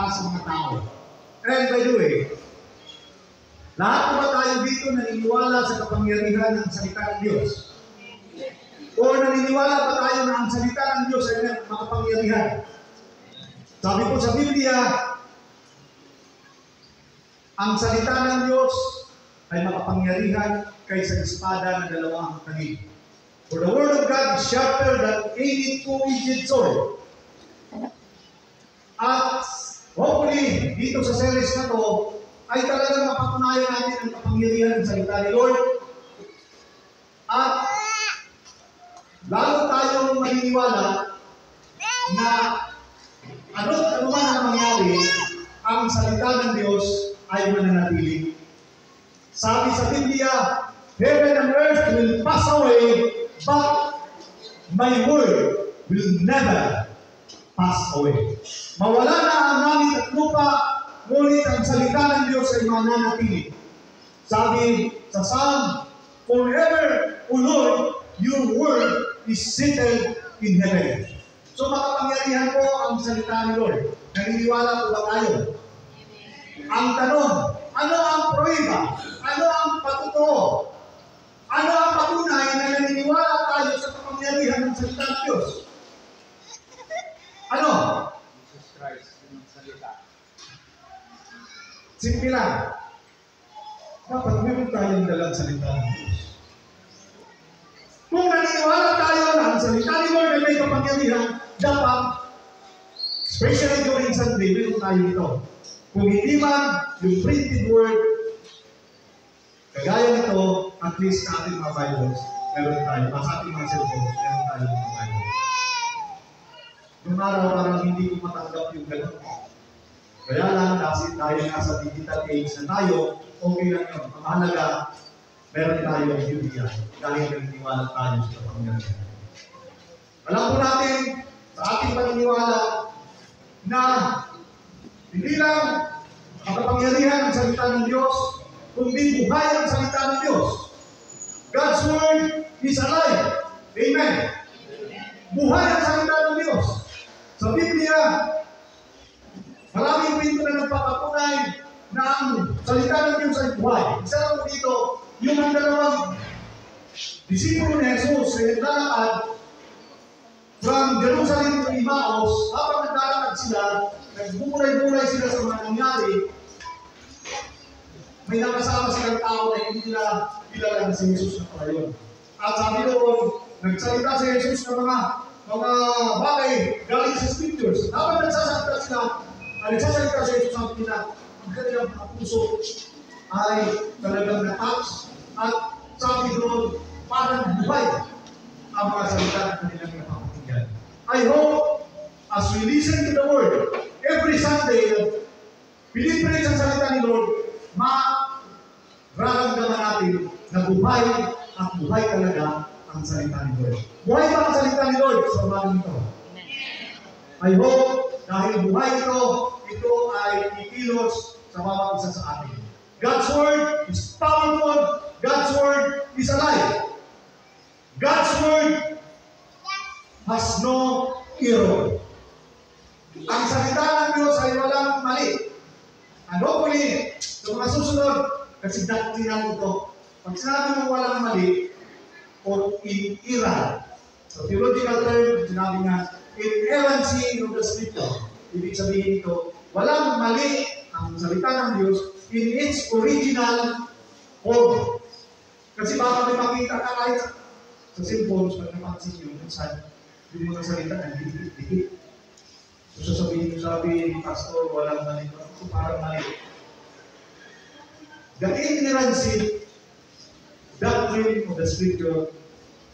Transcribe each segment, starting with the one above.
para sa mga tao. And by the way, lahat po ba tayo dito naniniwala sa kapangyarihan ng salita ng Diyos? O naniniwala ba tayo na ang salita ng Diyos ay makapangyarihan? Sabi po sa Biblia, ang salita ng Diyos ay makapangyarihan kaysa espada na dalawang tangig. For the word of God is sharper than any two-edged sword. At hopefully, dito sa series na to, ay talagang mapatunayan natin ang kapangyarihan ng salita ni Lord. At lalo tayong maniniwala na ano man ang mangyari, ang salita ng Diyos ay mananatili. Sabi sa Biblia, heaven and earth will pass away, but my word will never pass away. Mawala na ang langit at lupa, ngunit ang salita ng Diyos ay mananatili. Sabi sa Psalm, forever, O Lord, your word is settled in heaven. So makapangyarihan po ang salita ni Lord. Naniniwala po ba tayo? Ang tanong, ano ang prueba? Ano ang patutuo? Ano ang patunay na naniniwala tayo sa kapangyarihan ng salita ng Diyos? Ano? Jesus Christ, yung salita. Simple lang. Dapat meron tayong dalang salita ng Diyos. Kung naniniwala tayo na ang salita ni Lord ay may kapangyarihan, dapat, especially during Sunday, meron tayo ito. Kung hindi man yung printed word, kagaya nito, at least sa ating mga Bibles, meron tayo. Sa ating mga cellphones, meron tayo mga Bibles. Noong araw, parang hindi ko matanggap yung gano'n. Kaya lang, dahil nasa digital age na tayo, okay lang yun. Ang mahalaga, meron tayo ng Biblia dahil naniniwala tayo sa kapangyarihan. Alam po natin, sa ating paniniwala, na hindi lang ang kapangyarihan ng salita ng Diyos, kundi buhay ang salita ng Diyos. God's word is alive. Amen. Buhay ang salita ng Diyos. Sa Biblia, maraming pinto na nagpapatunay na ang salita ng Diyos ay buhay. Isa lang po dito, yung mga dalawang disipulo ni Jesus ay naglalakad from Jerusalem to Emmaus. Habang naglalakad sila, nagbulay-bulay sila sa mga nangyari, may nakasama silang tao na hindi nila kilala si Jesus na pala yun. At sabi doon, nagsalita si Jesus ng mga bagay galing sa scriptures. Habang nagsasalita sila, nagsasalita si Jesus, sabi nila, ang kanilang mga puso ay talagang natouch. At sabi doon, parang buhay ang mga salita ng kanilang napapakinggan. I hope, as we listen to the word, every Sunday, pinipreach ang salita ni Lord, mararamdaman natin na buhay at buhay talaga ang salita ni Lord. Buhay ba ang salita ni Lord sa umagang ito? I hope, dahil buhay ito ay ikilos sa bawat isa sa atin. God's word is powerful. God's word is alive. God's word has no error. Ang salita ng Diyos ay walang mali. And hopefully, sa mga susunod, kasi doctrinal ito, pag sinabi mo walang mali, or inerrant. So, theological term, sinabi nga, inerrancy of the Scripture. Ibig sabihin ito, walang mali ang salita ng Diyos in its original form. Kasi baka may makita ka kahit sa cellphones, pag napansin nyo, minsan, yung mga salita na dikit-dikit. So, sasabihin nyo, sabi ni Pastor, walang mali. So, parang mali. The inerrancy doctrine of the Scripture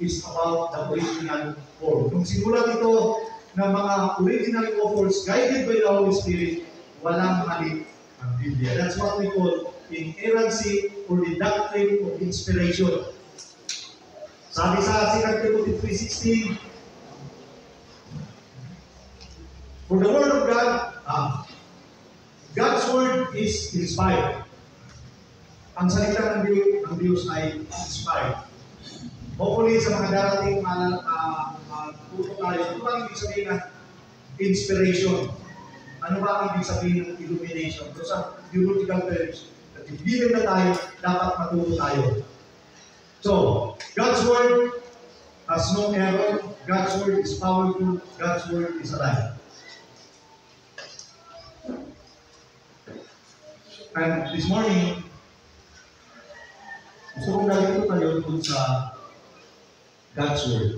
is about the original form. Nung simulan ito ng mga original authors guided by the Holy Spirit, walang mali ang Biblia. That's what we call inerrancy or the doctrine of inspiration. Sabi sa 2 Timothy 3:16, for the Word of God, God's Word is inspired. Ang salita ng Diyos ay inspired. Hopefully, sa mga darating tuto tayo, ito lang ibig sabihin na inspiration. Ano ba ang ibig sabihin ng illumination? Those are theological terms that if given na tayo, dapat matuto tayo. So, God's Word has no error. God's Word is powerful. God's Word is alive. And this morning, gusto kong galito tayo dun sa God's Word.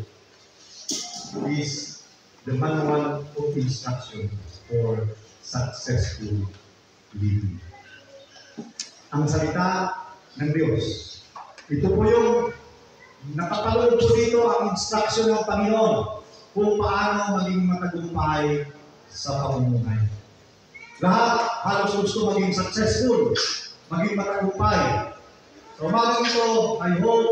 It is the manual of instruction for successful living. Ang salita ng Diyos. Ito po yung nakapaloob po dito ang instruction ng Panginoon kung paano maging matagumpay sa pamumuhay. Lahat halos gusto maging successful, maging matagumpay. So umagang ito, I hope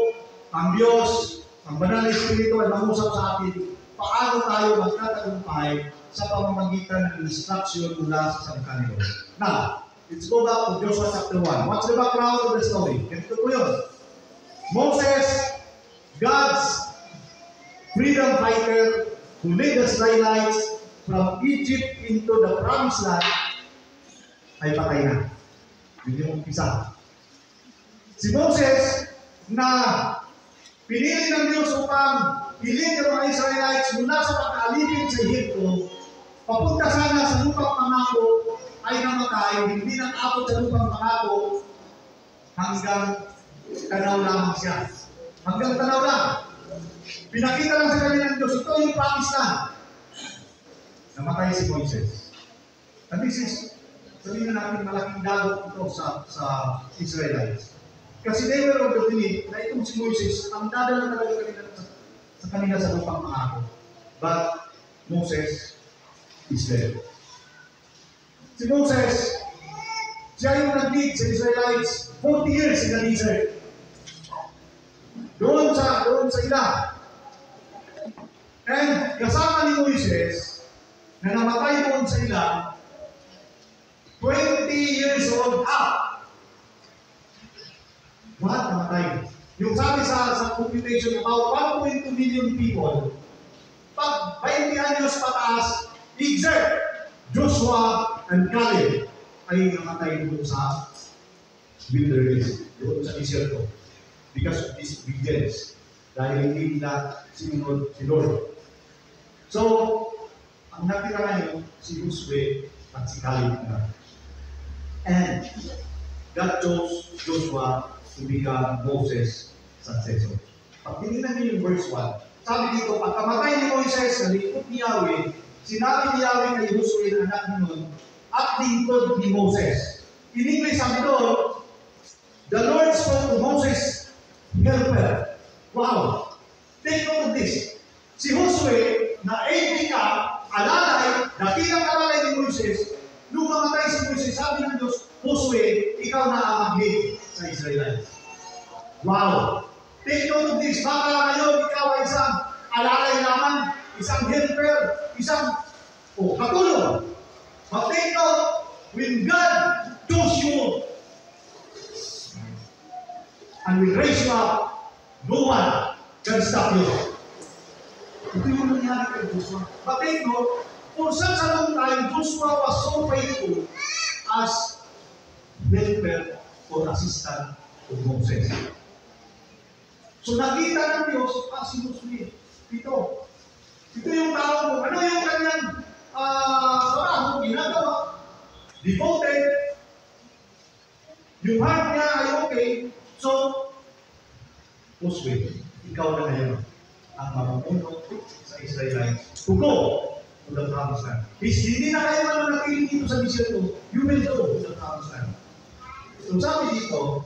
ang Diyos, ang Banal na Espiritu ay mangusap sa atin paano tayo magtatagumpay sa pamamagitan ng instruction mula sa salita ni Lord. Now, let's go back to Joshua chapter 1. What's the background of the story? Ganito po yun. Moses, God's freedom fighter who led the Israelites from Egypt into the promised land, ay patay na. Yun yung umpisa. Si Moses na pinili ng Diyos upang pilin ng mga Israelites mula sa pagkaalipin sa Egypto, papunta sana sa lupang pangako, ay namatay, hindi nang abot sa lupang pangako, hanggang tanaw lamang siya. Hanggang tanaw lang. Pinakita lang sa kanila ng Diyos, ito yung promise lang. Namatay si Moses. And this is, sabihin na natin, malaking dagok ito sa Israelites. Kasi they were of the belief na itong si Moses, ang dadala talaga kanila sa lupang pangako. But Moses is dead. Si Moses, siya yung nag-lead sa Israelites 40 years in the desert. Doon sa ilang. And kasama ni Moises, na namatay doon sa ilang, 20 years old up. What? Namatay. Yung sabi sa computation, about 1.2 million people, pag 20 anyos pataas, except Joshua and Caleb ay namatay doon sa wilderness, doon sa desierto. Because of disobedience. Dahil hindi nila sinunod si Lord. So, ang natira ngayon, si Joshua at si Caleb na. And God chose Joshua to become Moses' successor. Pag tinignan niyo yung verse 1, sabi dito, pagkamatay ni Moises sa lingkod ni Yahweh, sinabi ni Yahweh kay Joshua na anak ni Nun, at lingkod ni Moses. In English, sabi doon, the Lord spoke to Moses, helper. Wow! Take note of this. Si Joshua, na 80 ka, alalay, dakilang alalay ni Moises, nung mamatay si Moises, sabi ng Diyos, Joshua, ikaw na ang mag-lead sa Israelites. Wow! Take note of this. Baka ngayon, ikaw ay isang alalay naman, isang helper, isang katulong. But take note, when God chose you and will raise you up, no one can stop you. Ito yung nangyari kay Joshua. But take note, for such a long time, Joshua was so faithful as helper or assistant of Moses. So nakita ng Diyos, si Joshua, ito yung tao mo. Ano yung kanyang trabaho, ginagawa? Devoted. Yung heart niya ay okay. So, Joshua, ikaw na ngayon ang mamuno sa Israelites to go to the promised land. Hindi na kayo mananatili dito sa desierto, you will go to the promised land. So sabi dito,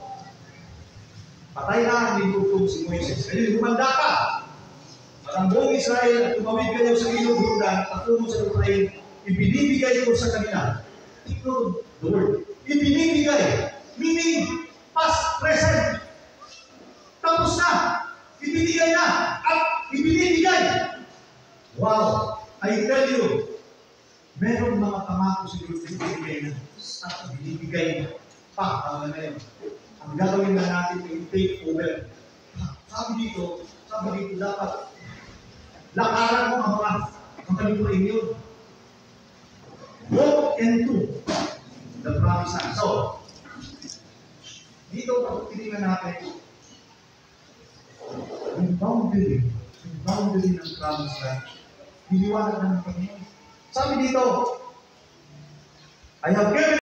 patay na ang lingkod si Moises. Ngayon, humanda ka. At ang buong Israel at tumawid kayo sa ilog Jordan at tungo sa Ukraine, ibinibigay ko sa kanila. Ito, the word. Ibinibigay. Meaning, past, present. Tapos na. Ibinigay na. At ibinibigay. Wow! I tell you, meron mga pangako si Diyos na ibinibigay na. At ibinibigay pa. Ang ngayon. Ang gagawin na natin ay take over. Sabi dito dapat lakaran mo ang mga lupain yun. walk into the promised land. So, dito pag tinignan natin, yung boundary ng promised land, niliwanag na ng Panginoon. Sabi dito, I have given